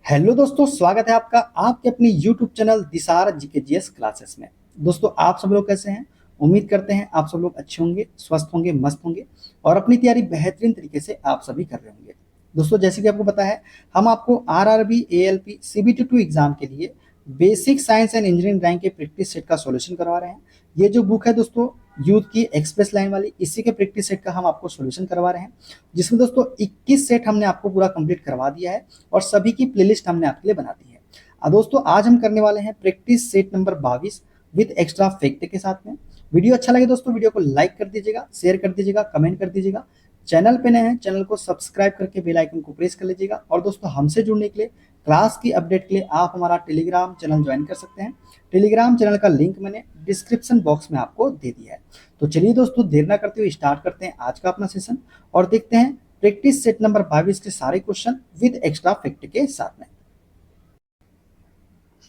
Hello दोस्तों, स्वागत है आपका आपके अपनी यूट्यूब चैनल दिसार जीके जीएस क्लासेस में। दोस्तों, आप सब लोग कैसे हैं? उम्मीद करते हैं आप सब लोग अच्छे होंगे, स्वस्थ होंगे, मस्त होंगे और अपनी तैयारी बेहतरीन तरीके से आप सभी कर रहे होंगे। दोस्तों, जैसे कि आपको पता है, हम आपको आरआरबी, एएलपी, सीबीटी 2 एग्जाम के लिए basic science and engineering rank के प्रैक्टिस सेट का सॉल्यूशन करवा रहे हैं। ये जो बुक है दोस्तों, यूथ की एक्सप्रेस लाइन वाली, इसी के प्रैक्टिस सेट का हम आपको सॉल्यूशन करवा रहे हैं, जिसमें दोस्तों 21 सेट हमने आपको पूरा कंप्लीट करवा दिया है और सभी की प्लेलिस्ट हमने आपके लिए बना दी है। दोस्तों, आज हम करने वाले हैं practice set number 22 with extra fact के साथ में। वीडियो अच्छा लगे दोस्तों, वीडियो को लाइक कर दीजिएगा, शेयर कर दीजिएगा, कमेंट कर दीजिएगा। चैनल पे नए हैं, चैनल को सब्सक्राइब करके बेल आइकन को प्रेस कर लीजिएगा। और दोस्तों, हमसे जुड़ने के लिए, क्लास की अपडेट के लिए आप हमारा टेलीग्राम चैनल ज्वाइन कर सकते हैं। टेलीग्राम चैनल का लिंक मैंने डिस्क्रिप्शन बॉक्स में आपको दे दिया है। तो चलिए दोस्तों, देर ना करते हुए स्टार्ट करते हैं आज का अपना सेशन और देखते हैं प्रैक्टिस सेट नंबर 22 के सारे क्वेश्चन विद एक्स्ट्रा फैक्ट के साथ में।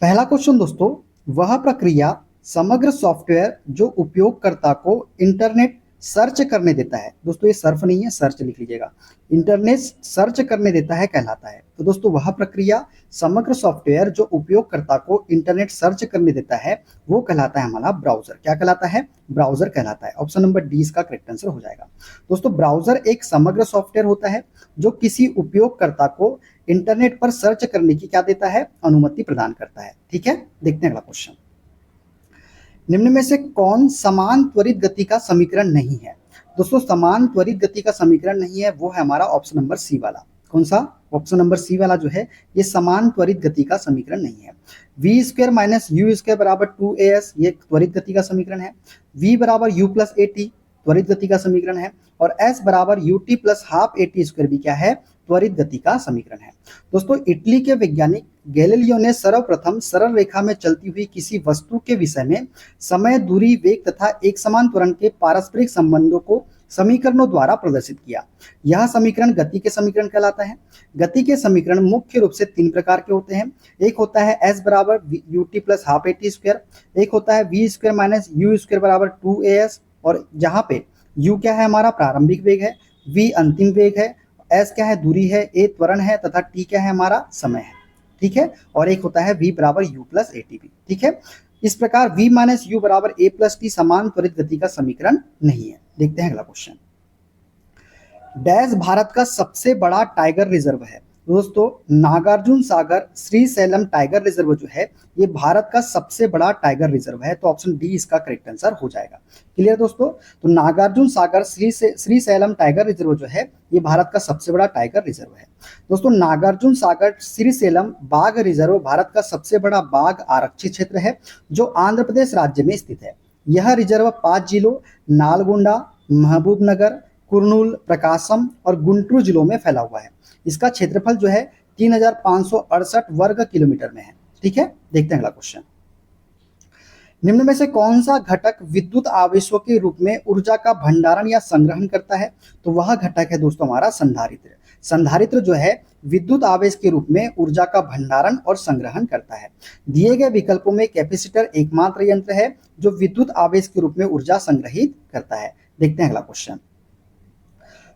पहला क्वेश्चन दोस्तों, वह प्रक्रिया समग्र सॉफ्टवेयर जो उपयोगकर्ता को इंटरनेट सर्च करने देता है। दोस्तों, ये सर्फ नहीं है, सर्च लिख लीजिएगा। इंटरनेट सर्च करने देता है कहलाता है। तो दोस्तों, वह प्रक्रिया समग्र सॉफ्टवेयर जो उपयोगकर्ता को इंटरनेट सर्च करने देता है वो कहलाता है हमारा ब्राउजर। क्या कहलाता है? ब्राउजर कहलाता है। ऑप्शन नंबर डी इसका करेक्ट आंसर हो जाएगा। दोस्तों, ब्राउजर एक समग्र सॉफ्टवेयर होता है जो किसी उपयोगकर्ता को इंटरनेट पर सर्च करने की क्या देता है? अनुमति प्रदान करता है। ठीक है, देखते हैं अगला क्वेश्चन। निम्न में से कौन समान त्वरित गति का समीकरण नहीं है? दोस्तों, समान त्वरित गति का समीकरण नहीं है, वो है हमारा ऑप्शन नंबर सी वाला। कौन सा? ऑप्शन नंबर सी वाला जो है, ये समान त्वरित गति का समीकरण नहीं है। V square minus u square बराबर 2as, ये त्वरित गति का समीकरण है। v बराबर यू प्लस ए टी त्वरित गति का समीकरण है। और s बराबर u t plus half a t square भी क्या है? त्वरित गति का समीकरण है। दोस्तों, इटली के वैज्ञानिक गैलीलियो ने सर्वप्रथम सरल रेखा में चलती हुई किसी वस्तु के विषय में समय, दूरी, वेग तथा एक समान त्वरण के पारस्परिक संबंधों को समीकरणों द्वारा प्रदर्शित किया। यह समीकरण गति के समीकरण कहलाता है। गति के समीकरण मुख्य रूप से तीन प्रकार के होते हैं। एक होता है s बराबर u t plus half a t square, एक होता है v square minus u square बराबर 2as, और जहाँ पे u क्या है? हमारा प्रारंभिक वेग है, v अंतिम वेग है, s क्या है? दूरी है, a त्वरण है तथा t क्या है? हमारा समय है। ठीक है, और एक होता है v बराबर u प्लस ए टी। ठीक है, इस प्रकार v माइनस यू बराबर a प्लस टी समान त्वरित गति का समीकरण नहीं है। देखते हैं अगला क्वेश्चन। डैश भारत का सबसे बड़ा टाइगर रिजर्व है? दोस्तों, नागार्जुन सागर श्रीशैलम टाइगर रिजर्व जो है, ये भारत का सबसे बड़ा टाइगर रिजर्व है। तो ऑप्शन डी इसका करेक्ट आंसर हो जाएगा। क्लियर दोस्तों? तो नागार्जुन सागर श्रीशैलम टाइगर रिजर्व जो है, ये भारत का सबसे बड़ा टाइगर रिजर्व है। दोस्तों, नागार्जुन सागर श्रीशैलम बाघ रिजर्व भारत का सबसे बड़ा बाघ आरक्षित क्षेत्र है जो आंध्र प्रदेश राज्य में स्थित है। यह रिजर्व 5 जिलों नालगोंडा, महबूबनगर, कुर्नूल, प्रकाशम और गुंटूर जिलों में फैला हुआ है। इसका क्षेत्रफल जो है 3568 वर्ग किलोमीटर में है। ठीक है, देखते हैं अगला क्वेश्चन। निम्न में से कौन सा घटक विद्युत आवेशों के रूप में ऊर्जा का भंडारण या संग्रहण करता है? तो वह घटक है दोस्तों हमारा संधारित्र। संधारित्र जो है विद्युत आवेश के रूप में ऊर्जा का भंडारण और संग्रहण करता है। दिए गए विकल्पों में कैपेसिटर एकमात्र यंत्र है जो विद्युत आवेश के रूप में ऊर्जा संग्रहित करता है। देखते हैं अगला क्वेश्चन।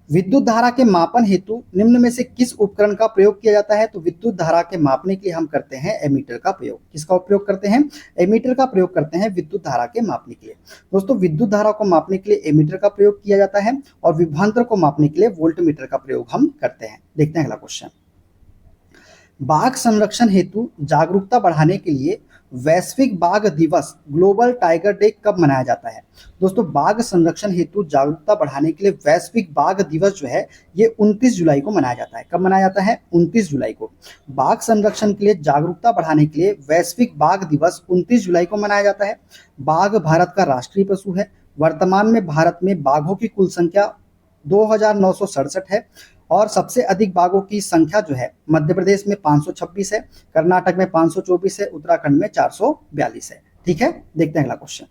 विद्युत धारा के मापन हेतु निम्न में से किस उपकरण का प्रयोग किया जाता है? तो विद्युत धारा के मापने के लिए हम करते हैं एमीटर का प्रयोग। किसका उपयोग करते हैं? एमीटर का प्रयोग करते हैं विद्युत धारा के मापने के लिए। दोस्तों, विद्युत धारा को मापने के लिए एमीटर का प्रयोग किया जाता है और विभवांतर को मापने के लिए वोल्टमीटर का प्रयोग हम करते हैं। देखते हैं अगला क्वेश्चन। बाघ संरक्षण हेतु जागरूकता बढ़ाने के लिए वैश्विक बाघ दिवस ग्लोबल टाइगर डे कब मनाया जाता है? दोस्तों, बाघ संरक्षण हेतु जागरूकता बढ़ाने के लिए वैश्विक बाघ दिवस जो है, ये 29 जुलाई को मनाया जाता है। कब मनाया जाता है? 29 जुलाई को। बाघ संरक्षण के लिए जागरूकता बढ़ाने के लिए वैश्विक बाघ दिवस 29 जुलाई को मनाया जाता है। बाघ भारत का राष्ट्रीय पशु है। वर्तमान में भारत में बाघों की कुल संख्या 2967 है और सबसे अधिक बाघों की संख्या जो है मध्य प्रदेश में 526 है, कर्नाटक में 524 है, उत्तराखंड में 442 है। ठीक है, देखते हैं अगला क्वेश्चन।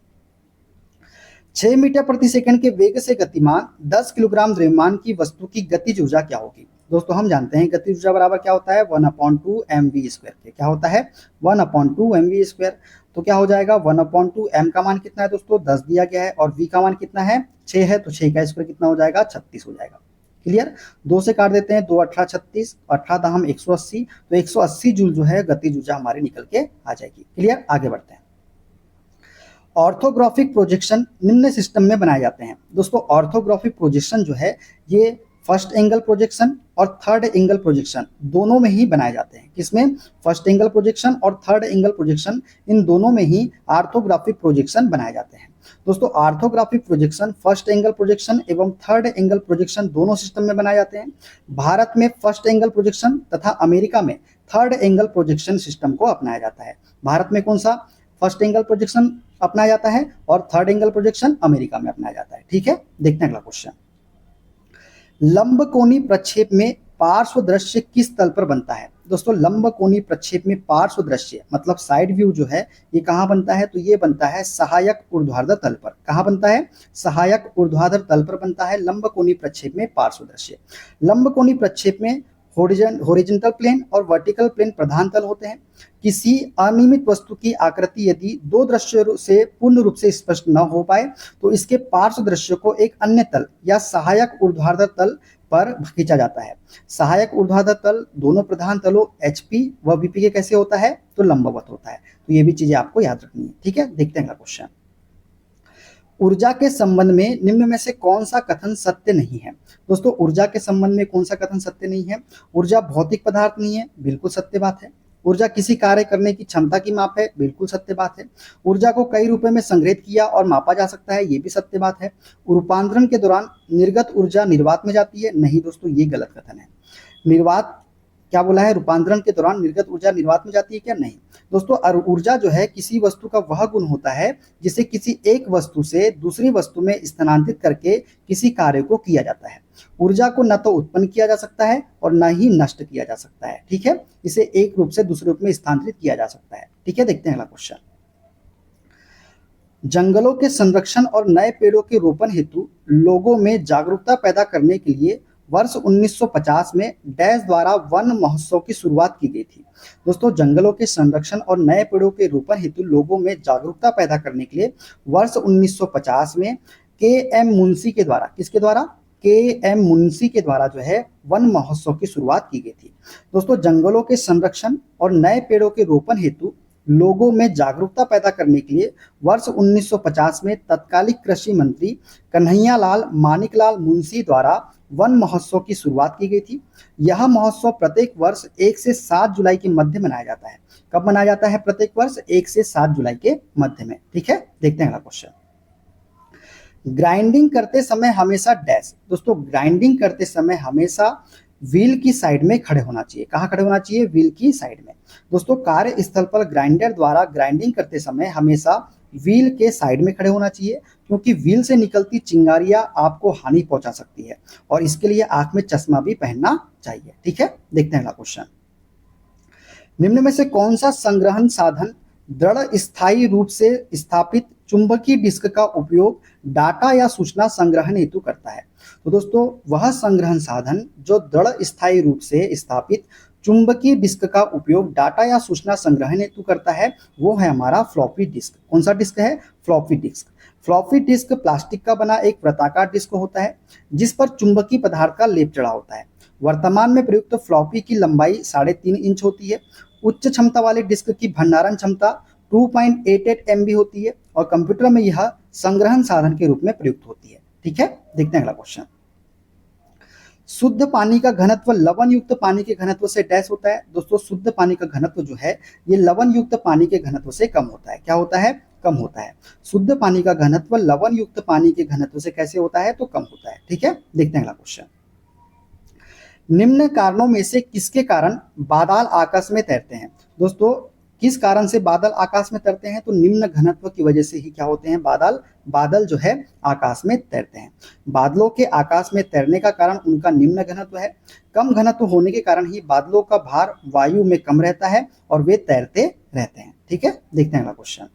6 मीटर प्रति सेकंड के वेग से गतिमान 10 किलोग्राम द्रव्यमान की वस्तु की गतिज ऊर्जा क्या होगी? दोस्तों, हम जानते हैं गतिज ऊर्जा बराबर क्या होता है? 1/2 mv स्क्वायर के। क्या होता है? 1/2 mv स्क्वायर। तो क्या हो जाएगा? 1/2 m का मान कितना है दोस्तों? 10 दिया गया है और v का मान कितना है? 6 है, तो 6 का स्क्वायर कितना हो जाएगा? 36 हो जाएगा। क्लियर। 2 से काट देते हैं, 2 18 36, 18 दाहम 180, तो 180 जूल जो है गतिज ऊर्जा हमारी निकल के आ जाएगी। क्लियर, आगे बढ़ते हैं। ऑर्थोग्राफिक प्रोजेक्शन निम्न सिस्टम में बनाए जाते हैं। दोस्तों ऑर्थोग्राफिक प्रोजेक्शन जो है ये फर्स्ट एंगल प्रोजेक्शन और थर्ड एंगल प्रोजेक्शन दोनों में ही बनाए जाते हैं। किसमें? फर्स्ट एंगल प्रोजेक्शन और थर्ड एंगल प्रोजेक्शन, इन दोनों में ही ऑर्थोग्राफिक प्रोजेक्शन बनाए जाते हैं। दोस्तों orthographic projection first angle projection एवं थर्ड एंगल प्रोजेक्शन दोनों सिस्टम में बनाए जाते हैं। भारत में फर्स्ट एंगल प्रोजेक्शन तथा अमेरिका में थर्ड एंगल प्रोजेक्शन सिस्टम को अपनाया जाता है। भारत में कौन सा? फर्स्ट एंगल प्रोजेक्शन अपनाया जाता है और थर्ड एंगल प्रोजेक्शन अमेरिका में अपनाया जाता है। ठीक है, देखते हैं अगला क्वेश्चन। लंबकोणी प्रक्षेप में पार्श्व दृश्य किस तल पर बनता है? दोस्तों लंबकोणी प्रक्षेप में पार्श्व दृश्य मतलब साइड व्यू जो है ये कहाँ बनता है? तो ये बनता है सहायक ऊर्ध्वाधर तल पर। कहाँ बनता है? सहायक ऊर्ध्वाधर तल पर बनता है लंबकोणी प्रक्षेप में पार्श्व दृश्य। लंबकोणी प्रक्षेप में हॉरिजॉन्टल प्लेन और वर्टिकल प्लेन प्रधान तल होते हैं। किसी अनियमित वस्तु की आकृति यदि दो दृश्यों से पूर्ण रूप से स्पष्ट न हो पाए तो इसके पार्श्व दृश्य को एक अन्य तल या सहायक ऊर्ध्वाधर तल पर खींचा जाता है। सहायक ऊर्ध्वाधर तल दोनों प्रधान तलों एचपी व बीपी के कैसे होता है? तो लंबवत होता है। तो ये भी चीजें आपको याद रखनी है। ठीक है, देखते हैं अगला क्वेश्चन। ऊर्जा के संबंध में निम्न में से कौन सा कथन सत्य नहीं है? दोस्तों ऊर्जा के संबंध में कौन सा कथन सत्य नहीं है? ऊर्जा भौतिक पदार्थ नहीं है, बिल्कुल सत्य बात है। ऊर्जा किसी कार्य करने की क्षमता की माप है, बिल्कुल सत्य बात है। ऊर्जा को कई रूपों में संग्रहित किया और मापा जा सकता है, ये भी सत्य बात है। रूपांतरण के दौरान निर्गत ऊर्जा निर्वात में जाती है, नहीं दोस्तों ये गलत कथन है। निर्वात क्या बोला है? रूपांतरण के दौरान निर्गत ऊर्जा निर्वात में जाती है क्या? नहीं दोस्तों। ऊर्जा जो है किसी वस्तु का वह गुण होता है जिसे किसी एक वस्तु से दूसरी वस्तु में स्थानांतरित करके किसी कार्य को किया जाता है। ऊर्जा को न तो उत्पन्न किया जा सकता है और न ही नष्ट किया जा सकता है। ठीक है, इसे एक रूप से दूसरे रूप में स्थानांतरित किया जा सकता है। ठीक है, देखते हैं अगला क्वेश्चन। जंगलों के संरक्षण और नए पेड़ों के रोपण हेतु लोगों में जागरूकता पैदा करने के लिए वर्ष 1950 में डैश द्वारा वन महोत्सव की शुरुआत की गई थी। दोस्तों जंगलों के संरक्षण और नए पेड़ों के रोपण हेतु लोगों में जागरूकता पैदा करने के लिए वर्ष 1950 में के.एम. मुंशी के द्वारा, किसके द्वारा? के.एम. मुंशी के द्वारा जो है वन महोत्सव की शुरुआत की गई थी। दोस्तों जंगलों के संरक्षण और नए पेड़ों के रोपण हेतु लोगों में जागरूकता पैदा करने के लिए वर्ष 1950 में तत्कालीन कृषि मंत्री कन्हैयालाल मानिकलाल मुंशी द्वारा वन महोत्सव की शुरुआत की गई थी। यह महोत्सव प्रत्येक वर्ष 1 से 7 जुलाई के मध्य मनाया जाता है। कब मनाया जाता है? प्रत्येक वर्ष 1 से 7 जुलाई के मध्य में। ठीक है, देखते हैं अगला क्वेश्चन। ग्राइंडिंग करते समय हमेशा डैश। दोस्तों ग्राइंडिंग करते समय हमेशा व्हील की साइड में खड़े होना चाहिए। कहाँ खड़े होना चाहिए? व्हील की साइड में। दोस्तों कार्यस्थल पर ग्राइंडर द्वारा ग्राइंडिंग करते समय हमेशा व्हील के साइड में खड़े होना चाहिए, क्योंकि व्हील से निकलती चिंगारियां आपको हानि पहुंचा सकती है और इसके लिए आंख में चश्मा भी पहनना चाहिए। ठीक है, देखते हैं अगला क्वेश्चन। निम्न में से कौन सा संग्रहण साधन दृढ़ स्थायी रूप से स्थापित चुंबकीय डिस्क का उपयोग डाटा या सूचना संग्रहण हेतु करता है? तो दोस्तों वह संग्रहण साधन जो दृढ़ स्थायी रूप से स्थापित चुंबकीय डिस्क का उपयोग डाटा या सूचना संग्रहण हेतु करता है वो है हमारा फ्लॉपी डिस्क। कौन सा डिस्क है? Floppy disk. Floppy disk plastic का बना एक वृत्ताकार डिस्क होता है जिस पर चुंबकीय पदार्थ का लेप चढ़ा होता है। वर्तमान में प्रयुक्त फ्लॉपी की लंबाई 3.5 इंच होती है। उच्च क्षमता वाले डिस्क की भंडारण क्षमता 2.88 MB होती है और कंप्यूटर में यह संग्रहण साधन के रूप में प्रयुक्त होती है। ठीक है, देखते हैं अगला क्वेश्चन। शुद्ध पानी का घनत्व लवण युक्त पानी के घनत्व से डैश होता है। दोस्तों शुद्ध पानी का घनत्व जो है ये लवण युक्त पानी के घनत्व से कम होता है। क्या होता है? कम होता है। शुद्ध पानी का घनत्व लवण युक्त पानी के घनत्व से कैसे होता है? तो कम होता है। ठीक है, देखते हैं अगला क्वेश्चन। निम्न कारणों में से किसके कारण बादल आकाश में तैरते हैं? दोस्तों किस कारण से बादल आकाश में तैरते हैं? तो निम्न घनत्व की वजह से ही क्या होते हैं? बादल जो है आकाश में तैरते हैं। बादलों के आकाश में तैरने का कारण उनका निम्न घनत्व है। कम घनत्व होने के कारण ही बादलों का भार वायु में कम रहता है और वे तैरते रहते हैं। ठीक है, देखते हैं अगला क्वेश्चन।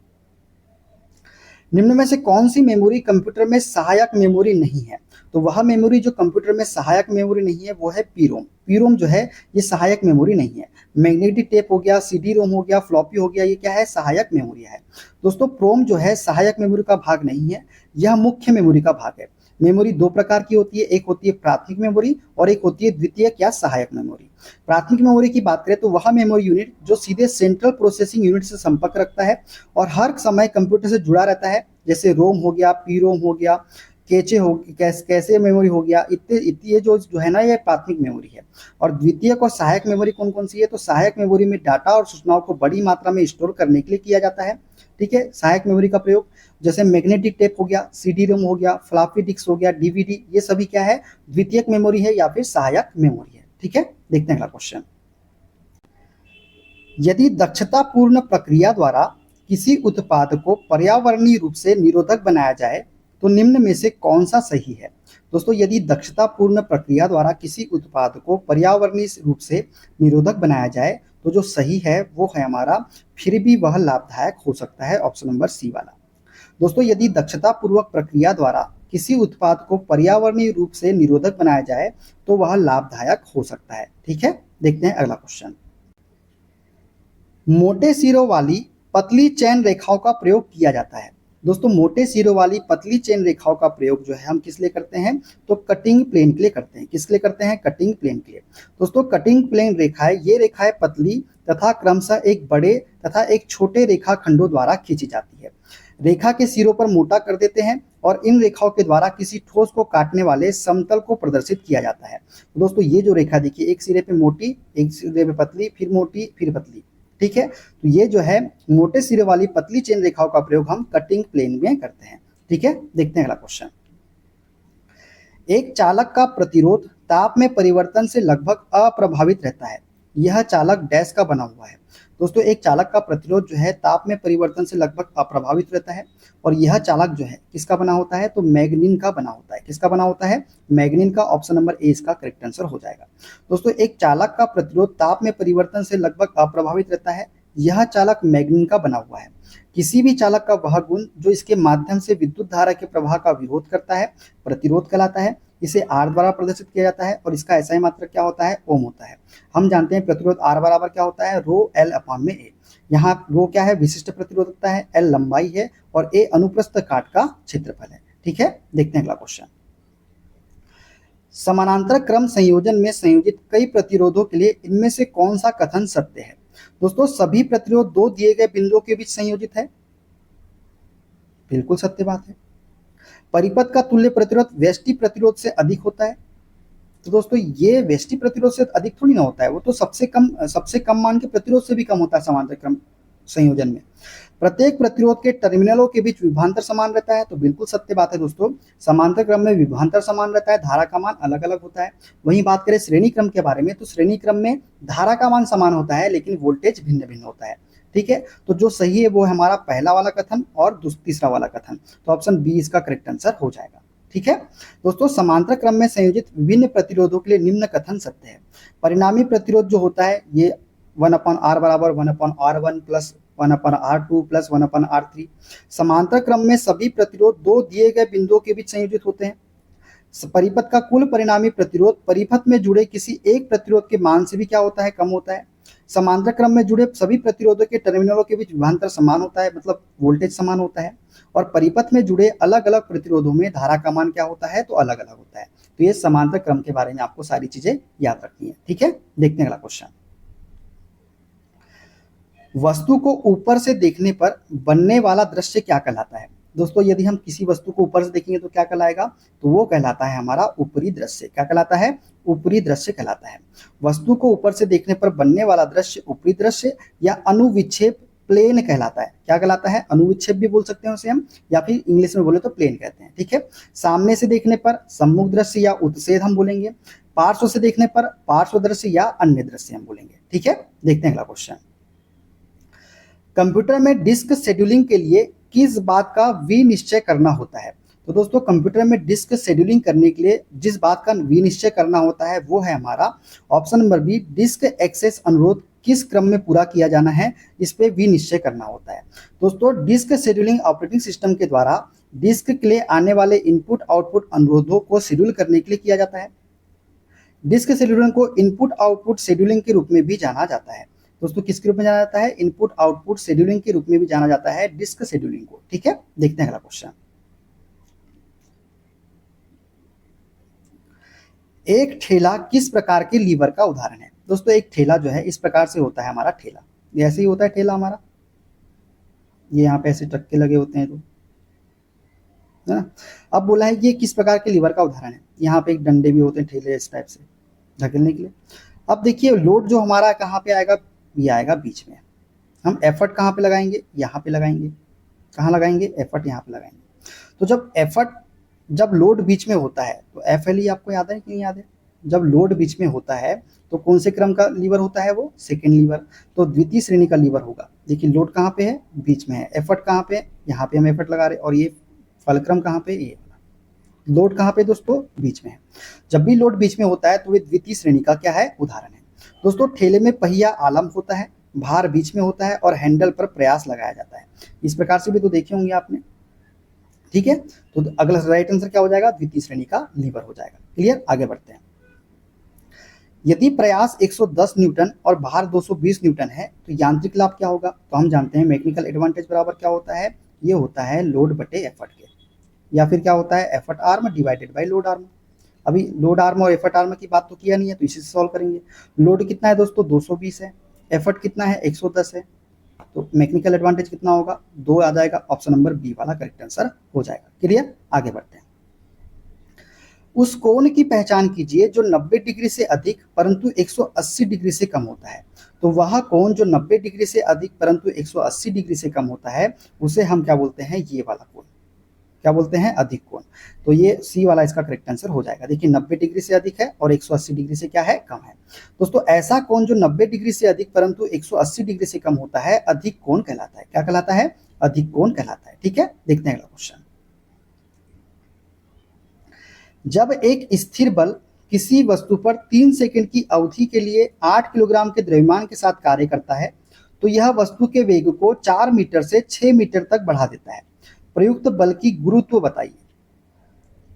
निम्न में से कौन सी मेमोरी कंप्यूटर में सहायक मेमोरी नहीं है? तो वह मेमोरी जो कंप्यूटर में सहायक मेमोरी नहीं है वो है पीरोम। पीरोम जो है ये सहायक मेमोरी नहीं है। मैग्नेटिक टेप हो गया, सीडी रोम हो गया, फ्लॉपी हो गया, ये क्या है? सहायक मेमोरी है। दोस्तों प्रोम जो है सहायक मेमोरी का भाग नहीं है, यह मुख्य मेमोरी का भाग है। मेमोरी दो प्रकार की होती है, एक होती है प्राथमिक मेमोरी और एक होती है द्वितीयक या सहायक मेमोरी। प्राथमिक मेमोरी की बात करें तो वह मेमोरी यूनिट जो सीधे सेंट्रल प्रोसेसिंग यूनिट से संपर्क रखता है और हर समय कंप्यूटर से जुड़ा रहता है, जैसे रोम हो गया, पी रोम हो गया, कैचे हो, कैसे मेमोरी हो गया, इतने ये जो है ना, ये प्राथमिक मेमोरी है। और द्वितीयक और सहायक मेमोरी कौन कौन सी है? तो सहायक मेमोरी में डाटा और सूचनाओं को बड़ी मात्रा में स्टोर करने के लिए किया जाता है। ठीक है, सहायक मेमोरी का प्रयोग जैसे मैग्नेटिक टेप हो गया, सीडी रोम हो गया, फ्लॉपी डिस्क हो गया, डीवीडी, ये सभी क्या है? द्वितीयक मेमोरी है या फिर सहायक मेमोरी है। ठीक है, देखते हैं अगला क्वेश्चन। यदि दक्षतापूर्ण प्रक्रिया द्वारा किसी उत्पाद को पर्यावरणीय रूप से निरोधक बनाया जाए तो निम्न में से कौन सा सही है? दोस्तों, यदि दक्षतापूर्ण प्रक्रिया द्वारा किसी उत्पाद को पर्यावरणीय रूप से निरोधक बनाया जाए तो जो सही है वो है हमारा फिर भी वह लाभदायक हो सकता है, ऑप्शन नंबर सी वाला। दोस्तों, यदि दक्षतापूर्वक प्रक्रिया द्वारा किसी उत्पाद को पर्यावरणीय रूप से निरोधक बनाया जाए तो वह लाभदायक हो सकता है। ठीक है, देखते हैं अगला क्वेश्चन। मोटे सिरों वाली पतली चैन रेखाओं का प्रयोग किया जाता है। दोस्तों, मोटे सिरों वाली पतली चैन रेखाओं का प्रयोग जो है हम किस लिए करते हैं? तो कटिंग प्लेन के लिए करते हैं। किस लिए करते हैं? कटिंग प्लेन के लिए। दोस्तों, कटिंग प्लेन रेखाएं, ये रेखाएं पतली तथा क्रमशः एक बड़े तथा एक छोटे रेखा खंडों द्वारा खींची जाती है। रेखा के सिरों पर मोटा कर देते हैं और इन रेखाओं के द्वारा किसी ठोस को काटने वाले समतल को प्रदर्शित किया जाता है। तो दोस्तों, ये जो रेखा देखिए, एक सिरे पे मोटी, एक सिरे पे पतली, फिर मोटी, फिर पतली। ठीक है, तो ये जो है मोटे सिरे वाली पतली चेन रेखाओं का प्रयोग हम कटिंग प्लेन में करते हैं। ठीक है, देखते हैं अगला क्वेश्चन। एक चालक का प्रतिरोध ताप में परिवर्तन से लगभग अप्रभावित रहता है, यह चालक डैश का बना हुआ है। दोस्तों, एक चालक का प्रतिरोध जो है ताप में परिवर्तन से लगभग अप्रभावित रहता है और यह चालक जो है किसका बना होता है? तो मैग्नीन का बना होता है। किसका बना होता है? मैग्नीन का। ऑप्शन नंबर ए इसका करेक्ट आंसर हो जाएगा। दोस्तों, एक चालक का प्रतिरोध ताप में परिवर्तन से लगभग अप्रभावित रहता है, यह चालक मैग्नीन का बना हुआ है। किसी भी चालक का वह गुण जो इसके माध्यम से विद्युत धारा के प्रवाह का विरोध करता है प्रतिरोध कहलाता है। इसे आर द्वारा प्रदर्शित किया जाता है और इसका एसआई मात्रक क्या होता है? ओम होता है। हम जानते हैं प्रतिरोध आर बराबर क्या होता है? रो एल अपॉन में ए। यहाँ रो क्या है? विशिष्ट प्रतिरोधकता है, एल लंबाई है और ए अनुप्रस्थ काट का क्षेत्रफल है। ठीक है, देखते हैं अगला क्वेश्चन। समानांतर क्रम संयोजन में संयोजित कई प्रतिरोधों के लिए इनमें से कौन सा कथन सत्य है? दोस्तों, सभी प्रतिरोध दो दिए गए बिंदुओं के बीच संयोजित है, बिल्कुल सत्य बात है। परिपथ का तुल्य प्रतिरोध व्यष्टि प्रतिरोध से अधिक होता है। तो दोस्तों, ये व्यष्टि प्रतिरोध से अधिक थोड़ी ना होता है, वो तो सबसे कम मान के प्रतिरोध से भी कम होता है समांतर क्रम संयोजन में। प्रत्येक प्रतिरोध के टर्मिनलों के बीच विभवांतर समान रहता है, तो बिल्कुल सत्य बात है दोस्तों। समांतर क्रम में विभवांतर समान रहता है, धारा का मान अलग अलग होता है। वहीं बात करें श्रेणी क्रम के बारे में, तो श्रेणी क्रम में धारा का मान समान होता है लेकिन वोल्टेज भिन्न भिन्न होता है। ठीक है, तो जो सही है वो है हमारा पहला वाला कथन और तीसरा वाला कथन, तो ऑप्शन बी इसका करेक्ट आंसर हो जाएगा। ठीक है दोस्तों, समांतर क्रम में संयोजित विभिन्न प्रतिरोधों के लिए निम्न कथन सत्य है। परिणामी प्रतिरोध जो होता है ये 1/r बराबर 1/r1 plus 1/r2 plus 1/r3। समांतर क्रम में सभी प्रतिरोध दो दिए गए बिंदुओं के बीच संयोजित होते हैं। परिपथ का कुल परिणामी प्रतिरोध परिपथ में जुड़े किसी एक प्रतिरोध के मान से भी क्या होता है? कम होता है। समांतर क्रम में जुड़े सभी प्रतिरोधों के टर्मिनलों के बीच विभवांतर समान होता है, मतलब वोल्टेज समान होता है। और परिपथ में जुड़े अलग अलग प्रतिरोधों में धारा का मान क्या होता है? तो अलग अलग होता है। तो ये समांतर क्रम के बारे में आपको सारी चीजें याद रखनी है। ठीक है, देखते हैं अगला क्वेश्चन। वस्तु को ऊपर से देखने पर बनने वाला दृश्य क्या कहलाता है? दोस्तों, यदि हम किसी वस्तु को ऊपर से देखेंगे तो क्या कहलाएगा? तो वो कहलाता है हमारा ऊपरी दृश्य। क्या कहलाता है? ऊपरी दृश्य कहलाता है। वस्तु को ऊपर से देखने पर बनने वाला दृश्य ऊपरी दृश्य या अनुविक्षेप प्लेन कहलाता है। क्या कहलाता है? अनुविक्षेप भी बोल सकते हैं उसे हम, या फिर इंग्लिश में बोले तो प्लेन कहते हैं। ठीक है, सामने से देखने पर सम्मुख दृश्य या उत्सेद हम बोलेंगे, पार्श्व से देखने पर पार्श्व दृश्य या अन्य दृश्य हम बोलेंगे। ठीक है, देखते हैं अगला क्वेश्चन। कंप्यूटर में डिस्क शेड्यूलिंग के लिए किस बात का विनिश्चय करना होता है? तो दोस्तों, कंप्यूटर में डिस्क शेड्यूलिंग करने के लिए जिस बात का विनिश्चय करना होता है वो है हमारा option number B, disk access अनुरोध किस क्रम में पूरा किया जाना है, इस पे विनिश्चय करना होता है। दोस्तों, डिस्क शेड्यूलिंग ऑपरेटिंग सिस्टम के द्वारा डिस्क के लिए आने वाले इनपुट आउटपुट अनुरोधों को शेड्यूल करने के लिए किया जाता है। डिस्क शेड्यूलिंग को इनपुट आउटपुट शेड्यूलिंग के रूप में भी जाना जाता है। दोस्तों, किसके रूप में जाना जाता है? इनपुट आउटपुट शेड्यूलिंग के रूप में भी जाना जाता है डिस्क शेड्यूलिंग को। ठीक है, देखते हैं अगला क्वेश्चन। एक ठेला किस प्रकार के लीवर का उदाहरण है? दोस्तों एक ठेला जो है इस प्रकार से होता है हमारा ठेला, ये ऐसे ही होता है ठेला हमारा, ये यहाँ पे ऐसे चक्के लगे होते हैं तो, है ना। अब बोला है कि ये किस प्रकार के लीवर का उदाहरण है, यहाँ पे एक डंडे भी होते हैं ठेले इस टाइप से धकेलने के लिए। अब देखिए लोड जो हमारा कहाँ पे आएगा, ये आएगा बीच में। हम एफर्ट कहाँ पे लगाएंगे, यहाँ पे लगाएंगे। कहाँ लगाएंगे, एफर्ट यहाँ पे लगाएंगे। तो जब एफर्ट, जब लोड बीच में होता है तो एफ एल ई आपको याद है कि नहीं याद है? जब लोड बीच में होता है तो कौन से क्रम का लीवर होता है, वो सेकेंड लीवर, तो द्वितीय श्रेणी का लीवर होगा। देखिए लोड कहाँ पे है, बीच में है। एफर्ट कहाँ पे है, यहाँ पे हम एफर्ट लगा रहे हैं, और ये फलक्रम कहाँ पे, ये वाला। लोड कहाँ पे दोस्तों, बीच में है। जब भी लोड बीच में होता है तो वे द्वितीय श्रेणी का क्या है, उदाहरण है। दोस्तों ठेले में पहिया आलम होता है, भार बीच में होता है और हैंडल पर प्रयास लगाया जाता है। इस प्रकार से भी तो देखे होंगे आपने, ठीक है। तो अगला राइट आंसर क्या हो जाएगा, द्वितीय श्रेणी का लीवर हो जाएगा। क्लियर, आगे बढ़ते हैं। यदि प्रयास 110 न्यूटन और भार 220 न्यूटन है तो यांत्रिक लाभ क्या होगा? तो हम जानते हैं मैकेनिकल एडवांटेज बराबर क्या होता है, ये होता है लोड बटे एफर्ट के, या फिर क्या होता है, effort arm divided by load arm. अभी लोड आर्म और एफर्ट आर्म की बात तो किया नहीं है, तो इसी से सॉल्व करेंगे। लोड कितना है दोस्तों, 220 है, एफर्ट कितना है, 110 है, तो मैकेनिकल एडवांटेज कितना होगा, 2 आ जाएगा। ऑप्शन नंबर बी वाला करेक्ट आंसर हो जाएगा। क्लियर, आगे बढ़ते हैं। उस कोण की पहचान कीजिए जो 90 डिग्री से अधिक परंतु 180 डिग्री से कम होता है। तो वह कोण जो 90 डिग्री से अधिक परंतु 180 डिग्री से कम होता है उसे हम क्या बोलते हैं, ये वाला कोण क्या बोलते हैं, अधिक कोण। तो ये सी वाला इसका करेक्ट आंसर हो जाएगा। देखिए 90 डिग्री से अधिक है और 180 डिग्री से क्या है, कम है। दोस्तों ऐसा कोण जो 90 डिग्री से अधिक परंतु 180 डिग्री से कम होता है अधिक कोण कहलाता है। क्या कहलाता है, अधिक कोण कहलाता है। ठीक है, देखते हैं अगला क्वेश्चन। जब एक स्थिर बल किसी वस्तु पर 3 सेकंड की अवधि के लिए 8 किलोग्राम के द्रव्यमान के साथ कार्य करता है तो यह वस्तु के वेग को 4 मीटर से 6 मीटर तक बढ़ा देता है। प्रयुक्त बल की गुरुत्व बताइए।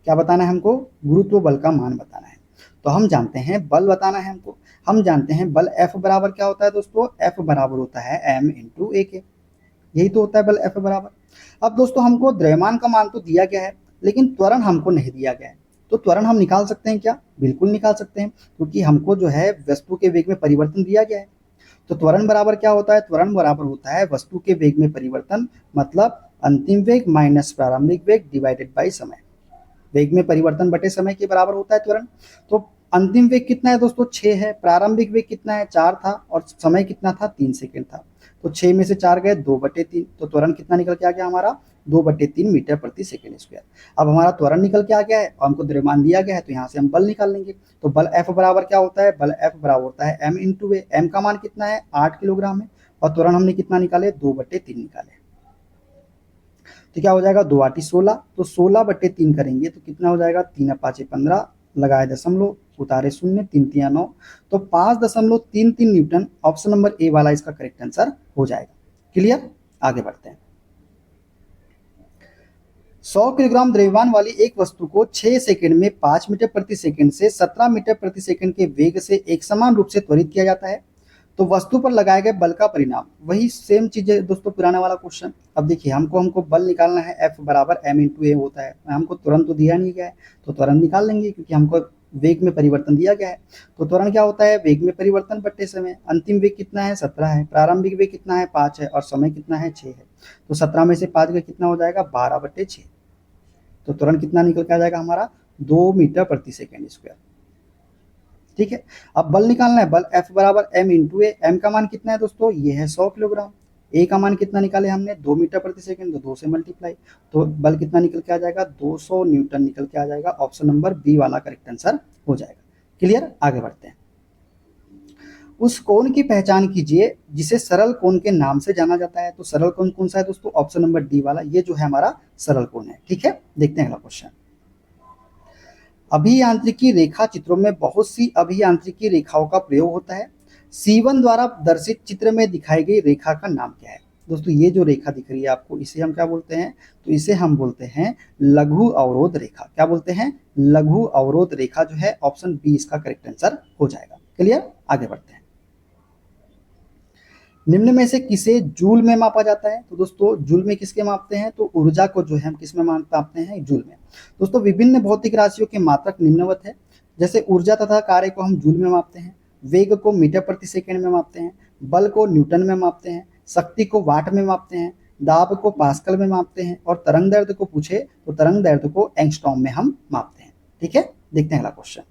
क्या बताना है हमको, गुरुत्व बल का मान बताना है। तो हम जानते हैं बल बताना है हमको, हम जानते हैं बल F बराबर क्या होता है दोस्तों, F बराबर होता है m इंटू ए के, यही तो होता है बल F बराबर। अब दोस्तों हमको द्रव्यमान का मान तो दिया गया है लेकिन त्वरण हमको नहीं दिया गया है, तो त्वरण हम निकाल सकते हैं क्या, बिल्कुल निकाल सकते हैं, क्योंकि हमको जो है वस्तु के वेग में परिवर्तन दिया गया है। तो त्वरण बराबर क्या होता है, त्वरण बराबर होता है वस्तु के वेग में परिवर्तन, मतलब अंतिम वेग माइनस प्रारंभिक वेग डिवाइडेड बाई समय। वेग में परिवर्तन बटे समय के बराबर होता है त्वरण। तो अंतिम वेग कितना है दोस्तों, 6 है, प्रारंभिक वेग कितना है, 4 था, और समय कितना था, 3 सेकेंड था। तो 6 में से 4 गए, 2/3, तो त्वरण कितना निकल के आ गया हमारा, 2/3 मीटर प्रति सेकेंड स्क्वायर। अब हमारा त्वरण निकल के आ गया है और हमको द्रव्यमान दिया गया है, तो यहाँ से हम बल निकाल लेंगे। तो बल F बराबर क्या होता है, बल F बराबर होता है m इंटू ए। एम का मान कितना है, 8 किलोग्राम है, और त्वरण हमने कितना निकाले, 2/3 निकाले। तो क्या हो जाएगा, 2 8 16, तो 16/3 करेंगे तो कितना हो जाएगा, 3 5 15, लगाए दशमलव, उतारे शून्य, 3 3 9, तो 5.33 न्यूटन। ऑप्शन नंबर ए वाला इसका करेक्ट आंसर हो जाएगा। क्लियर, आगे बढ़ते हैं। 100 किलोग्राम द्रव्यमान वाली एक वस्तु को 6 सेकंड में 5 मीटर प्रति सेकंड से 17 मीटर प्रति सेकंड के वेग से एक समान रूप से त्वरित किया जाता है तो वस्तु पर लगाए गए बल का परिणाम, वही सेम चीज है दोस्तों, पुराना वाला क्वेश्चन। अब देखिए हमको बल निकालना है, F बराबर m इंटू ए होता है, हमको तुरंत तो दिया नहीं गया है तो त्वरण निकाल लेंगे, क्योंकि हमको वेग में परिवर्तन दिया गया है। तो त्वरण क्या होता है, वेग में परिवर्तन बट्टे समय। अंतिम वेग कितना है, 17 है, प्रारंभिक वेग कितना है, 5 है, और समय कितना है, 6 है। तो 17 में से 5 का कितना हो जाएगा, 12/6। तो त्वरण कितना निकल के आ जाएगा हमारा, 2 मीटर प्रति सेकेंड स्क्वायर। ठीक है, अब बल निकालना है, बल F बराबर m इंटू ए। एम का मान कितना है दोस्तों, ये है 100 किलोग्राम। ए का मान कितना निकाले हमने, 2 मीटर प्रति सेकंड, तो 2 से मल्टीप्लाई, तो बल कितना निकल के आ जाएगा, 200 न्यूटन निकल के आ जाएगा। ऑप्शन नंबर बी वाला करेक्ट आंसर हो जाएगा। क्लियर, आगे बढ़ते हैं। उस कोण की पहचान कीजिए जिसे सरल कोण के नाम से जाना जाता है। तो सरल कोण कौन सा है दोस्तों, ऑप्शन नंबर डी वाला, ये जो है हमारा सरल कोण है। ठीक है, देखते हैं अगला क्वेश्चन। अभियांत्रिकी रेखा चित्रों में बहुत सी अभियांत्रिकी रेखाओं का प्रयोग होता है। C1 द्वारा दर्शित चित्र में दिखाई गई रेखा का नाम क्या है। दोस्तों ये जो रेखा दिख रही है आपको, इसे हम क्या बोलते हैं, तो इसे हम बोलते हैं लघु अवरोध रेखा। क्या बोलते हैं, लघु अवरोध रेखा जो है, ऑप्शन बी इसका करेक्ट आंसर हो जाएगा। क्लियर, आगे बढ़ते हैं। निम्न में से किसे जूल में मापा जाता है। तो दोस्तों जूल में किसके मापते हैं, तो ऊर्जा को जो है हम किस में मापते हैं, जूल में। दोस्तों विभिन्न भौतिक राशियों के मात्रक निम्नवत है। जैसे ऊर्जा तथा कार्य को हम जूल में मापते हैं, वेग को मीटर प्रति सेकंड में मापते हैं, बल को न्यूटन में मापते हैं, शक्ति को वाट में मापते हैं, दाब को पास्कल में मापते हैं, और तरंग दैर्ध्य को पूछे तो तरंग दैर्ध्य को एंगस्ट्रॉम में हम मापते हैं। ठीक है, देखते हैं अगला क्वेश्चन।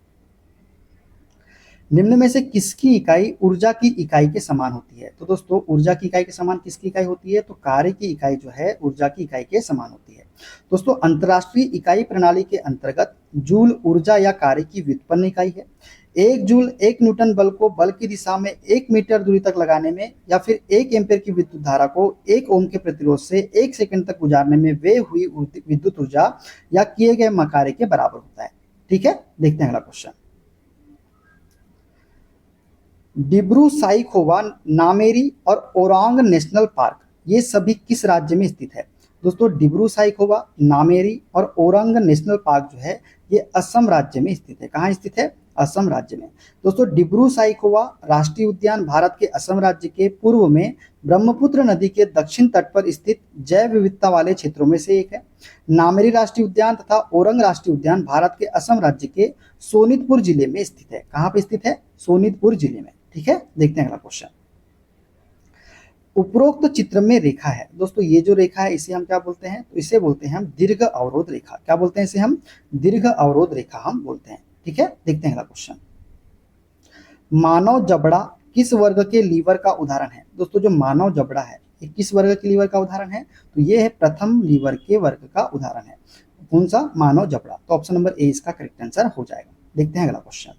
निम्न में से किसकी इकाई ऊर्जा की इकाई के समान होती है? तो दोस्तों ऊर्जा की इकाई के समान किसकी इकाई होती है? तो कार्य की इकाई जो है ऊर्जा की इकाई के समान होती है। दोस्तों अंतरराष्ट्रीय इकाई प्रणाली के अंतर्गत जूल ऊर्जा या कार्य की व्युत्पन्न इकाई है। 1 जूल 1 न्यूटन बल को बल की दिशा में 1 मीटर दूरी तक लगाने में, या फिर 1 एम्पीयर की विद्युत धारा को 1 ओम के प्रतिरोध से 1 सेकंड तक गुजारने में वे हुई विद्युत ऊर्जा या किए गए कार्य के बराबर होता है। ठीक है, देखते हैं अगला क्वेश्चन। डिब्रू साइखोवा, नामेरी और ओरांग नेशनल पार्क ये सभी किस राज्य में स्थित है? दोस्तों डिब्रू साइखोवा, नामेरी और ओरांग नेशनल पार्क जो है ये असम राज्य में स्थित है। कहाँ स्थित है? असम राज्य में। दोस्तों डिब्रू साइखोवा राष्ट्रीय उद्यान भारत के असम राज्य के पूर्व में ब्रह्मपुत्र नदी के दक्षिण तट पर स्थित जैव विविधता वाले क्षेत्रों में से एक है। नामेरी राष्ट्रीय उद्यान तथा ओरंग राष्ट्रीय उद्यान भारत के असम राज्य के सोनितपुर जिले में स्थित है। कहाँ पे स्थित है? सोनितपुर जिले में। ठीक है, देखते हैं अगला क्वेश्चन। उपरोक्त चित्र में रेखा है। दोस्तों ये जो रेखा है इसे हम क्या बोलते हैं? तो इसे बोलते हैं हम दीर्घ अवरोध रेखा। क्या बोलते हैं इसे? हम दीर्घ अवरोध रेखा हम बोलते हैं। ठीक है, देखते हैं अगला क्वेश्चन। मानव जबड़ा किस वर्ग के लीवर का उदाहरण है? दोस्तों जो मानव जबड़ा है ये किस वर्ग के लीवर का उदाहरण है? तो ये है प्रथम लीवर के वर्ग का उदाहरण है। कौन सा? मानव जबड़ा। तो ऑप्शन नंबर ए इसका करेक्ट आंसर हो जाएगा। देखते हैं अगला क्वेश्चन।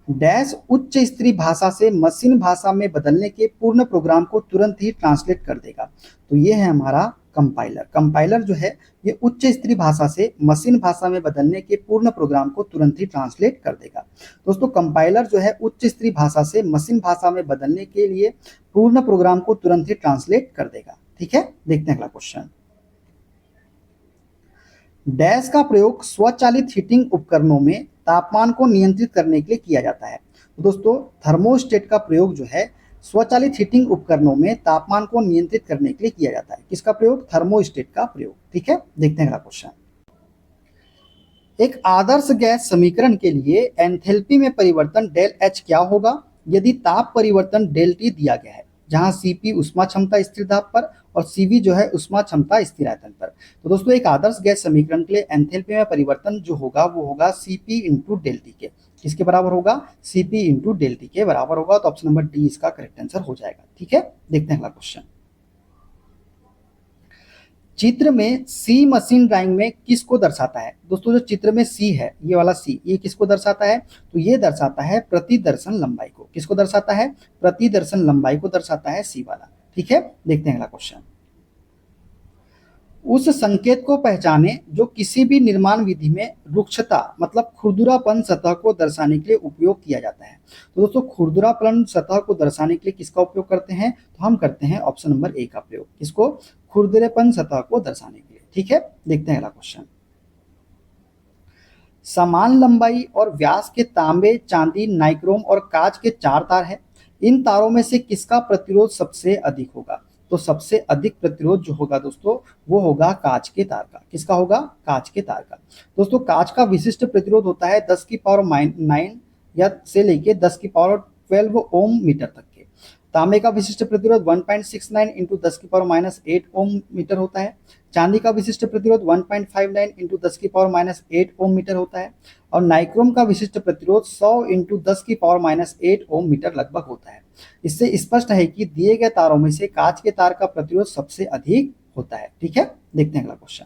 डैश उच्च स्तरीय भाषा से मशीन भाषा में बदलने के पूर्ण प्रोग्राम को तुरंत ही ट्रांसलेट कर देगा। तो ये है हमारा कंपाइलर। कंपाइलर जो है ये उच्च स्तरीय भाषा से मशीन भाषा में बदलने के पूर्ण प्रोग्राम को तुरंत ही ट्रांसलेट कर देगा। दोस्तों कंपाइलर जो है उच्च स्तरीय भाषा से मशीन भाषा में बदलने के लिए पूर्ण प्रोग्राम को तुरंत ही ट्रांसलेट कर देगा। ठीक है, देखते हैं अगला क्वेश्चन। डैश का प्रयोग स्वचालित हीटिंग उपकरणों में तापमान को नियंत्रित करने के लिए किया जाता है। तो दोस्तों थर्मोस्टेट का प्रयोग जो है स्वचालित हीटिंग उपकरणों में तापमान को नियंत्रित करने के लिए किया जाता है। किसका प्रयोग? थर्मोस्टेट का प्रयोग। ठीक है, देखते हैं अगला क्वेश्चन। एक आदर्श गैस समीकरण के लिए एंथैल्पी में परिवर्तन डेल एच क्या होगा यदि ताप परिवर्तन डेल टी दिया गया है, जहां सीपी उष्मा क्षमता स्थिर दाब पर और सीवी जो है उष्मा क्षमता स्थिर आयतन पर। तो दोस्तों एक आदर्श गैस समीकरण के लिए एंथैल्पी में परिवर्तन जो होगा वो होगा सीपी इंटू डेल टी के। किसके बराबर होगा? सीपी इंटू डेल टी के बराबर होगा। तो ऑप्शन नंबर डी इसका करेक्ट आंसर हो जाएगा। ठीक है, देखते हैं अगला क्वेश्चन। चित्र में सी मशीन ड्राइंग में किसको दर्शाता है? दोस्तों जो चित्र में सी है ये वाला सी ये किसको दर्शाता है? तो ये दर्शाता है प्रतिदर्शन लंबाई को। किसको दर्शाता है? प्रतिदर्शन लंबाई को दर्शाता है सी वाला। ठीक है, देखते हैं अगला क्वेश्चन। उस संकेत को पहचाने जो किसी भी निर्माण विधि में रुक्षता मतलब खुरदुरापन सतह को दर्शाने के लिए उपयोग किया जाता है। तो दोस्तों खुरदुरापन सतह को दर्शाने के लिए किसका उपयोग करते हैं? तो हम करते हैं ऑप्शन नंबर ए का प्रयोग। किसको? खुरदुरेपन सतह को दर्शाने के लिए। ठीक है, देखते हैं अगला क्वेश्चन। समान लंबाई और व्यास के तांबे, चांदी, नाइक्रोम और कांच के 4 तार हैं। इन तारों में से किसका प्रतिरोध सबसे अधिक होगा? तो सबसे अधिक प्रतिरोध जो होगा दोस्तों वो होगा कांच के तार का। किसका होगा? कांच के तार का। दोस्तों कांच का विशिष्ट प्रतिरोध होता है 10 की पावर 9 या से लेके 10 की पावर 12 ओम मीटर तक के। तांबे का विशिष्ट प्रतिरोध 1.69 इंटू 10 की पावर -8 ओम मीटर होता है। चांदी का विशिष्ट प्रतिरोध 1.59 इंटू 10 की पावर -8 ओम मीटर होता है। और नाइक्रोम का विशिष्ट प्रतिरोध 100 इंटू 10 की पावर -8 ओम मीटर लगभग होता है। इससे स्पष्ट है कि दिए गए तारों में से कांच के तार का प्रतिरोध सबसे अधिक होता है। ठीक है, देखते हैं अगला क्वेश्चन।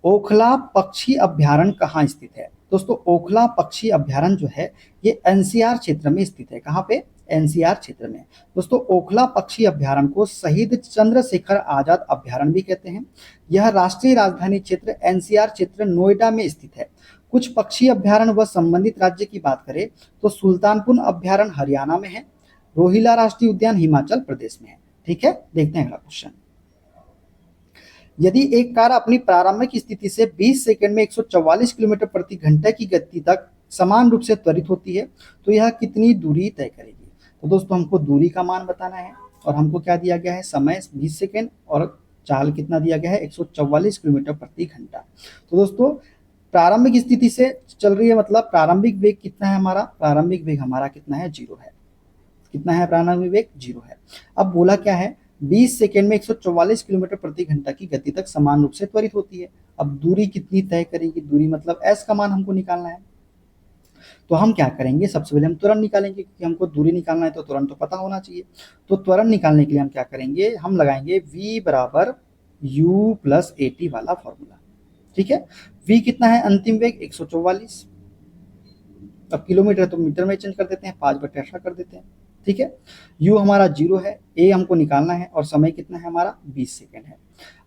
ओखला पक्षी अभ्यारण्य कहाँ स्थित है? दोस्तों ओखला पक्षी अभ्यारण्य जो है ये एनसीआर क्षेत्र में स्थित है। कहाँ पे? एनसीआर क्षेत्र में। दोस्तों ओखला पक्षी अभ्यारण्य को शहीद चंद्रशेखर आजाद अभ्यारण्य भी कहते हैं। यह राष्ट्रीय राजधानी क्षेत्र एनसीआर क्षेत्र नोएडा में स्थित है। कुछ पक्षी अभ्यारण्य व संबंधित राज्य की बात करें तो सुल्तानपुर अभ्यारण्य हरियाणा में है। रोहिला राष्ट्रीय उद्यान हिमाचल प्रदेश में है। ठीक है, देखते हैं अगला क्वेश्चन। यदि एक कार अपनी प्रारंभिक स्थिति से 20 सेकंड में 144 किलोमीटर प्रति घंटे की गति तक समान रूप से त्वरित होती है तो यह कितनी दूरी तय करेगी? तो दोस्तों हमको दूरी का मान बताना है और हमको क्या दिया गया है? समय 20 सेकंड और चाल कितना दिया गया है, 144 किलोमीटर प्रति घंटा। तो दोस्तों प्रारंभिक स्थिति से चल रही है, मतलब प्रारंभिक वेग कितना है हमारा, प्रारंभिक वेग हमारा कितना है, 0 है। कितना है प्रारंभिक वेग, 0 है। अब बोला क्या है, 20 सेकेंड में 144 किलोमीटर प्रति घंटा की गति तक समान रूप से त्वरित होती है। अब दूरी कितनी तय करेगी, दूरी मतलब s का मान हमको निकालना है। तो हम क्या करेंगे, सबसे पहले हम त्वरण निकालेंगे, क्योंकि हमको दूरी निकालना है तो त्वरण तो पता होना चाहिए। तो त्वरण निकालने के लिए हम क्या करेंगे, हम लगाएंगे v बराबर u प्लस at वाला फॉर्मूला। ठीक है, v कितना है अंतिम वेग 144, अब किलोमीटर तो मीटर में चेंज कर देते हैं, 5/18 कर देते हैं। ठीक है, u हमारा 0 है, a हमको निकालना है और समय कितना है हमारा 20 सेकेंड है।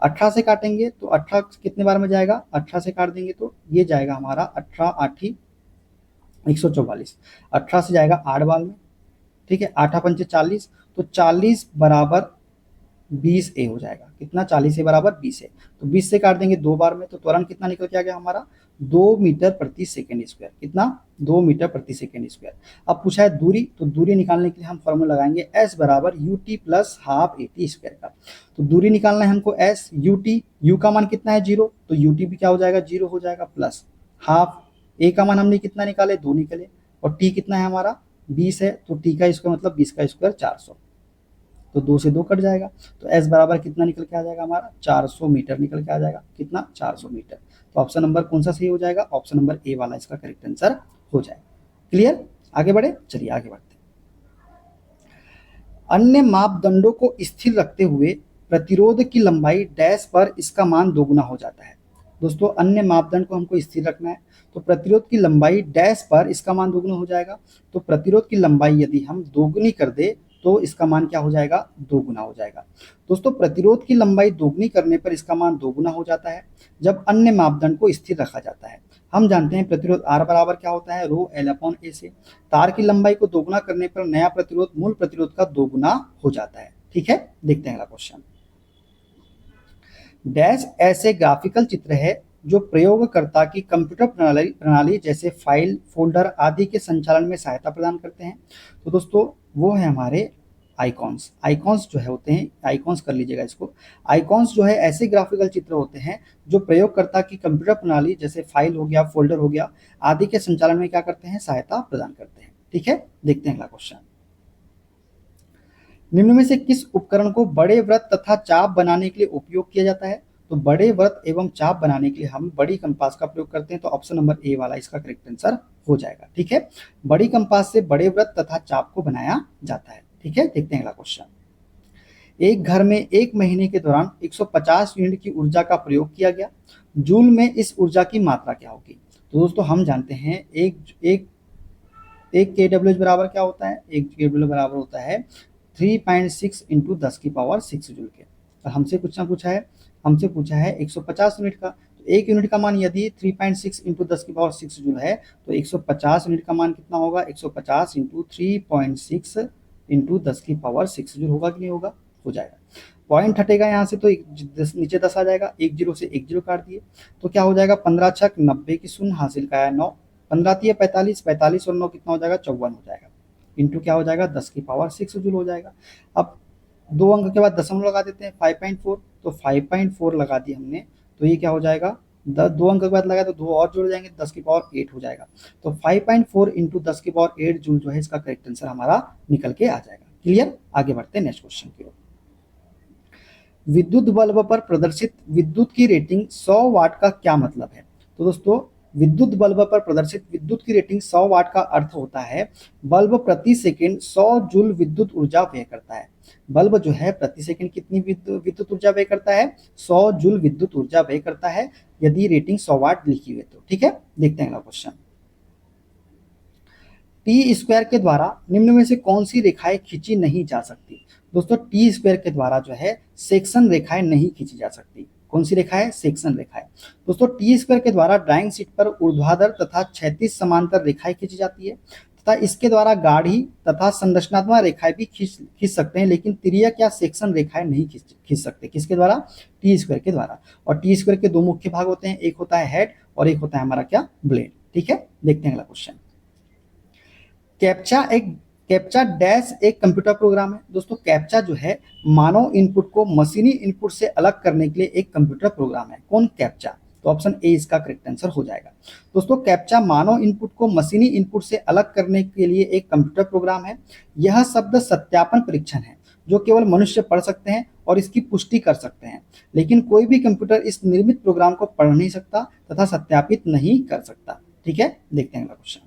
18 से काटेंगे तो 18 कितने बार में जाएगा, 18 से काट देंगे तो ये जाएगा हमारा 18 8 144, 18 से जाएगा 8 बार में। ठीक है, 8 पंचे 40, तो 40 बराबर 20 ए हो जाएगा। कितना, 40 ए बराबर 20 ए। तो 20 से काट देंगे 2 बार में, तो त्वरण कितना निकल के आ गया हमारा, 2 मीटर प्रति सेकेंड स्क्वायर। कितना, 2 मीटर प्रति सेकेंड स्क्वायर। अब पूछा है दूरी, तो दूरी निकालने के लिए हम फॉर्मूला लगाएंगे s बराबर u t plus half a t square का। तो दूरी निकालना है हमको s यू टी, यू का मान कितना है 0, तो यू टी भी क्या हो जाएगा 0 हो जाएगा, प्लस हाफ ए का मान हमने कितना निकाले 2 निकले, और टी कितना है हमारा 20 है, तो टी का स्क्वायर मतलब 20 का स्क्वायर 400, तो 2 से 2 कट जाएगा। तो s बराबर कितना निकल के आ जाएगा हमारा 400 मीटर निकल के आ जाएगा। कितना, 400 मीटर। तो ऑप्शन नंबर कौन सा सही हो जाएगा, ऑप्शन नंबर ए वाला इसका करेक्ट आंसर हो जाएगा। क्लियर, आगे बढ़े, चलिए आगे बढ़ते हैं। अन्य मापदंडों को स्थिर रखते हुए प्रतिरोध की लंबाई डैश पर इसका मान दोगुना हो जाता है। दोस्तों अन्य मापदंड को हमको स्थिर रखना है, तो प्रतिरोध की लंबाई डैश पर इसका मान दोगुना हो जाएगा। तो प्रतिरोध की लंबाई यदि हम दोगुनी कर दे तो इसका मान क्या हो जाएगा, दोगुना हो जाएगा। दोस्तों प्रतिरोध की लंबाई दोगुनी करने पर इसका मान दोगुना हो जाता है जब अन्य मापदंड को स्थिर रखा जाता है। हम जानते हैं प्रतिरोध R बराबर क्या होता है, रो L अपॉन A से। तार की लंबाई को दोगुना करने पर नया प्रतिरोध मूल प्रतिरोध का दोगुना हो जाता है। ठीक है, देखते हैं अगला क्वेश्चन। डैश ऐसे ग्राफिकल चित्र है जो प्रयोगकर्ता की कंप्यूटर प्रणाली जैसे फाइल, फोल्डर आदि के संचालन में सहायता प्रदान करते हैं। तो दोस्तों वो है हमारे आइकॉन्स। आइकॉन्स जो है होते हैं, आइकॉन्स कर लीजिएगा इसको। आइकॉन्स जो है ऐसे ग्राफिकल चित्र होते हैं जो प्रयोगकर्ता की कंप्यूटर प्रणाली जैसे फाइल हो गया, फोल्डर हो गया आदि के संचालन में क्या करते हैं, सहायता प्रदान करते हैं। ठीक है, देखते हैं अगला क्वेश्चन। निम्न में से किस उपकरण को बड़े वृत्त तथा चाप बनाने के लिए उपयोग किया जाता है। तो बड़े वृत्त एवं चाप बनाने के लिए हम बड़ी कंपास का प्रयोग करते हैं, तो ऑप्शन नंबर ए वाला इसका करेक्ट आंसर हो जाएगा। ठीक है, बड़ी कंपास से बड़े वृत्त तथा चाप को बनाया जाता है। ठीक है, देखते हैं अगला क्वेश्चन। एक घर में एक महीने के दौरान 150 यूनिट की ऊर्जा का प्रयोग किया गया, जूल में इस ऊर्जा की मात्रा क्या होगी। तो दोस्तों हम जानते हैं एक KW बराबर क्या होता है, एक KW बराबर होता है 3.6 इंटू 10 की पावर 6 जूल के। और हमसे हमसे पूछा है 150 यूनिट का। तो एक यूनिट का मान यदि 3.6 इंटू 10 की पावर 6 जूल है तो 150 यूनिट का मान कितना होगा, 150 इंटू 3.6 इंटू 10 की पावर 6 जूल होगा कि नहीं होगा, हो जाएगा। पॉइंट हटेगा यहाँ से तो नीचे 10 आ जाएगा, 1 0 से 1 0 काट दिए तो क्या हो जाएगा, 15 छक 90 की शून्य हासिल का है 9, 15 है 45, 45 और 9 कितना हो जाएगा 54 हो जाएगा, इंटू क्या हो जाएगा 10 की पावर 6 जूल हो जाएगा। अब 2 अंक के बाद दशमलव लगा देते हैं 5.4, तो 5.4 लगा दिए हमने, तो ये क्या हो जाएगा 2 अंक के बाद लगा तो 2 और जुड़ जाएंगे, 10 की पावर 8 हो जाएगा। तो 5.4 इंटू 10 की पावर 8 जूल जो है इसका करेक्ट आंसर हमारा निकल के आ जाएगा। क्लियर, आगे बढ़ते हैं नेक्स्ट क्वेश्चन की ओर। विद्युत बल्ब पर प्रदर्शित विद्युत की रेटिंग 100 वाट का क्या मतलब है। तो दोस्तों विद्युत बल्ब पर प्रदर्शित विद्युत की रेटिंग 100 वाट का अर्थ होता है बल्ब प्रति सेकंड 100 जूल विद्युत ऊर्जा व्यय करता है। बल्ब जो है प्रति सेकंड कितनी विद्युत ऊर्जा व्यय करता है, 100 जूल विद्युत ऊर्जा व्यय करता है यदि रेटिंग 100 वाट लिखी हुई तो। ठीक है, देखते हैं अगला क्वेश्चन। टी स्क्वायर के द्वारा निम्न में से कौन सी रेखाएं खींची नहीं जा सकती। दोस्तों टी स्क्वायर के द्वारा जो है सेक्शन रेखाएं नहीं खींची जा सकती। कौन सी रेखा है, सेक्शन रेखाएं। दोस्तों टी स्क्वायर के द्वारा ड्राइंग शीट पर ऊर्ध्वाधर तथा क्षैतिज समांतर रेखाएं खींची जाती है तथा इसके द्वारा गाढ़ी तथा संरचनात्मक रेखाएं भी खींच सकते हैं, लेकिन तिर्यक या सेक्शन रेखाएं नहीं खींच सकते। किसके द्वारा, टी स्क्वायर के द्वारा। और टी स्क्वायर के 2 मुख्य भाग होते हैं, एक होता है हेड और एक होता है हमारा क्या, ब्लेड। ठीक है, देखते हैं अगला क्वेश्चन। कैप्चा डैश एक कंप्यूटर प्रोग्राम है। दोस्तों कैप्चा जो है मानव इनपुट को मशीनी इनपुट से अलग करने के लिए एक कंप्यूटर प्रोग्राम है। कौन? कैप्चा। तो ऑप्शन ए इसका करेक्ट आंसर हो जाएगा। दोस्तों कैप्चा मानव इनपुट को मशीनी इनपुट से अलग करने के लिए एक कंप्यूटर प्रोग्राम है। यह शब्द सत्यापन परीक्षण है जो केवल मनुष्य पढ़ सकते हैं और इसकी पुष्टि कर सकते हैं, लेकिन कोई भी कंप्यूटर इस निर्मित प्रोग्राम को पढ़ नहीं सकता तथा सत्यापित नहीं कर सकता। ठीक है, देखते हैं अगला क्वेश्चन।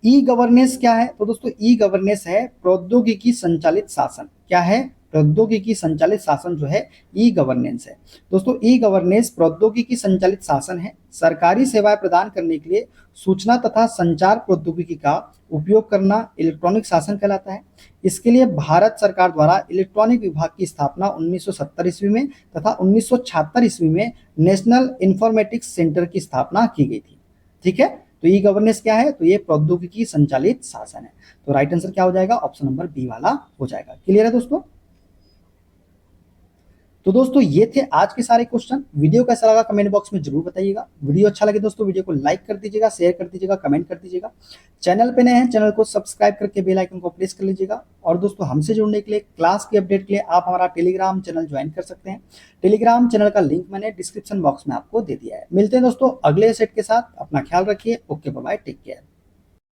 ई गवर्नेंस क्या है? तो दोस्तों ई गवर्नेंस है प्रौद्योगिकी संचालित शासन। क्या है? प्रौद्योगिकी संचालित शासन जो है ई गवर्नेंस है। दोस्तों ई गवर्नेंस प्रौद्योगिकी संचालित शासन है। सरकारी सेवाएं प्रदान करने के लिए सूचना तथा संचार प्रौद्योगिकी का उपयोग करना इलेक्ट्रॉनिक शासन कहलाता है। इसके लिए भारत सरकार द्वारा इलेक्ट्रॉनिक विभाग की स्थापना 1970 ईस्वी में तथा 1976 ईस्वी में नेशनल इंफॉर्मेटिक्स सेंटर की स्थापना की गई थी। ठीक है, तो ई गवर्नेंस क्या है? तो ये प्रौद्योगिकी संचालित शासन है। तो राइट आंसर क्या हो जाएगा? ऑप्शन नंबर बी वाला हो जाएगा। क्लियर है दोस्तों? तो दोस्तों ये थे आज के सारे क्वेश्चन। वीडियो कैसा लगा कमेंट बॉक्स में जरूर बताइएगा। वीडियो अच्छा लगे दोस्तों वीडियो को लाइक कर दीजिएगा, शेयर कर दीजिएगा, कमेंट कर दीजिएगा। चैनल पे नए हैं चैनल को सब्सक्राइब करके बेल आइकन को प्रेस कर लीजिएगा। और दोस्तों हमसे जुड़ने के लिए, क्लास की अपडेट के लिए आप हमारा टेलीग्राम चैनल ज्वाइन कर सकते हैं। टेलीग्राम चैनल का लिंक मैंने डिस्क्रिप्शन बॉक्स में आपको दे दिया है। मिलते हैं दोस्तों अगले सेट के साथ। अपना ख्याल रखिए। Okay, bye bye, take care.